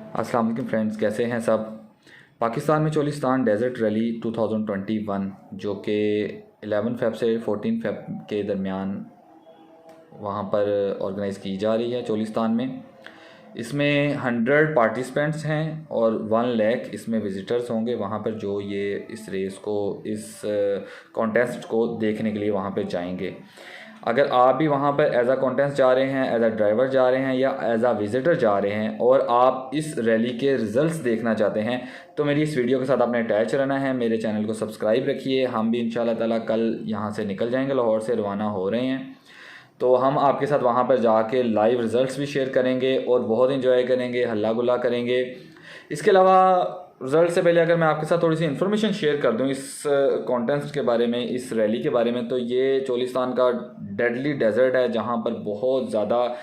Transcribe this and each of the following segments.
अस्सलाम वालेकुम फ्रेंड्स, कैसे हैं सब। पाकिस्तान में चोलिस्तान डेज़र्ट रैली 2021 जो कि 11 फ़रवरी से 14 फ़रवरी के दरमियान वहाँ पर ऑर्गेनाइज़ की जा रही है चोलिस्तान में। इसमें 100 पार्टिसिपेंट्स हैं और 1 लाख इसमें विज़िटर्स होंगे वहाँ पर, जो ये इस रेस को, इस कॉन्टेस्ट को देखने के लिए वहाँ पर जाएंगे। अगर आप भी वहाँ पर एज आ कॉन्टेस्ट जा रहे हैं, एज आ ड्राइवर जा रहे हैं या एज आ विज़िटर जा रहे हैं और आप इस रैली के रिज़ल्ट्स देखना चाहते हैं तो मेरी इस वीडियो के साथ आपने अटैच रहना है। मेरे चैनल को सब्सक्राइब रखिए। हम भी इंशाल्लाह ताला कल यहाँ से निकल जाएंगे, लाहौर से रवाना हो रहे हैं, तो हम आपके साथ वहाँ पर जाके लाइव रिज़ल्ट्स भी शेयर करेंगे और बहुत इंजॉय करेंगे, हल्ला गुल्ला करेंगे। इसके अलावा रिज़ल्ट से पहले अगर मैं आपके साथ थोड़ी सी इन्फॉर्मेशन शेयर कर दूं इस कॉन्टेस्ट के बारे में, इस रैली के बारे में, तो ये चोलिस्तान का डेडली डेज़र्ट है जहाँ पर बहुत ज़्यादा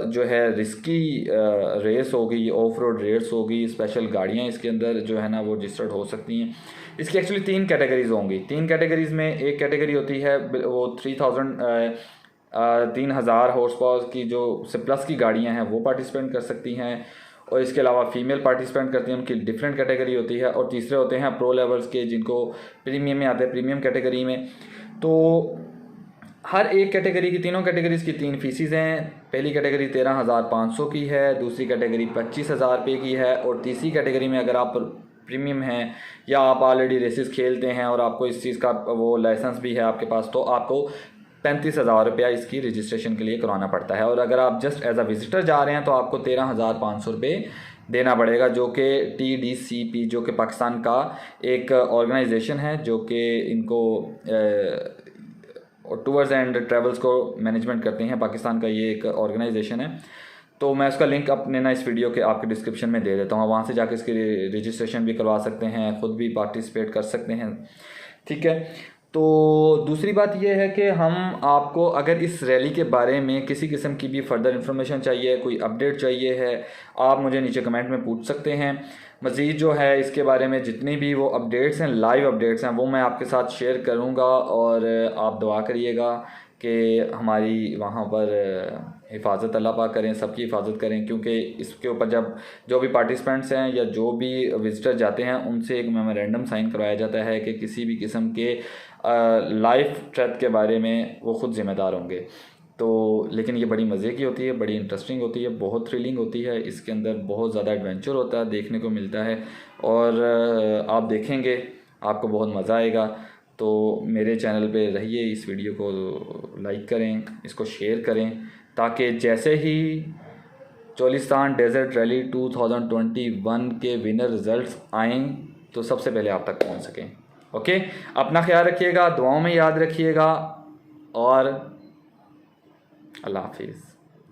जो है रिस्की रेस होगी, ऑफ रोड रेस होगी। स्पेशल गाड़ियाँ इसके अंदर जो है ना वो रजिस्टर्ड हो सकती हैं। इसकी एक्चुअली 3 कैटेगरीज़ होंगी। 3 कैटेगरीज़ में एक कैटेगरी होती है वो 3000 हॉर्स पावर की जो से प्लस की गाड़ियाँ हैं वो पार्टिसिपेट कर सकती हैं, और इसके अलावा फ़ीमेल पार्टिसिपेंट करती हैं, उनकी डिफरेंट कैटेगरी होती है। और तीसरे होते हैं प्रो लेवल्स के, जिनको प्रीमियम में आते हैं, प्रीमियम कैटेगरी में। तो हर एक कैटेगरी की, तीनों कैटेगरीज़ की 3 फ़ीसेज़ हैं। पहली कैटेगरी 13,500 की है, दूसरी कैटेगरी 25,000 रुपये की है, और तीसरी कैटेगरी में अगर आप प्रीमियम हैं या आप ऑलरेडी रेसेस खेलते हैं और आपको इस चीज़ का वो लाइसेंस भी है आपके पास, तो आपको 35,000 रुपया इसकी रजिस्ट्रेशन के लिए करवाना पड़ता है। और अगर आप जस्ट एज अ विज़िटर जा रहे हैं तो आपको 13,500 रुपये देना पड़ेगा, जो कि TDCP जो कि पाकिस्तान का एक ऑर्गेनाइजेशन है जो कि इनको टूर्स एंड ट्रैवल्स को मैनेजमेंट करते हैं। पाकिस्तान का ये एक ऑर्गेनाइजेशन है। तो मैं उसका लिंक अपने ना इस वीडियो के आपके डिस्क्रिप्शन में दे देता हूँ, वहाँ से जाकर इसकी रजिस्ट्रेशन भी करवा सकते हैं, ख़ुद भी पार्टिसिपेट कर सकते हैं। ठीक है। तो दूसरी बात यह है कि हम आपको अगर इस रैली के बारे में किसी किस्म की भी फर्दर इन्फॉर्मेशन चाहिए, कोई अपडेट चाहिए है, आप मुझे नीचे कमेंट में पूछ सकते हैं। मज़ीद जो है इसके बारे में जितनी भी वो अपडेट्स हैं, लाइव अपडेट्स हैं, वो मैं आपके साथ शेयर करूँगा। और आप दुआ करिएगा कि हमारी वहाँ पर हिफाजत अल्लाह पाक करें, सबकी हिफाजत करें, क्योंकि इसके ऊपर जब जो भी पार्टिसिपेंट्स हैं या जो भी विज़िटर जाते हैं उनसे एक मेमोरेंडम साइन करवाया जाता है कि किसी भी किस्म के लाइफ थ्रेट के बारे में वो ख़ुद ज़िम्मेदार होंगे। तो लेकिन ये बड़ी मज़े की होती है, बड़ी इंटरेस्टिंग होती है, बहुत थ्रिलिंग होती है। इसके अंदर बहुत ज़्यादा एडवेंचर होता है, देखने को मिलता है, और आप देखेंगे आपको बहुत मज़ा आएगा। तो मेरे चैनल पे रहिए, इस वीडियो को लाइक करें, इसको शेयर करें, ताकि जैसे ही चोलिस्तान डेज़र्ट रैली 2021 के विनर रिज़ल्ट्स आएँ तो सबसे पहले आप तक पहुंच सकें। ओके, अपना ख्याल रखिएगा, दुआओं में याद रखिएगा, और अल्लाह हाफिज़।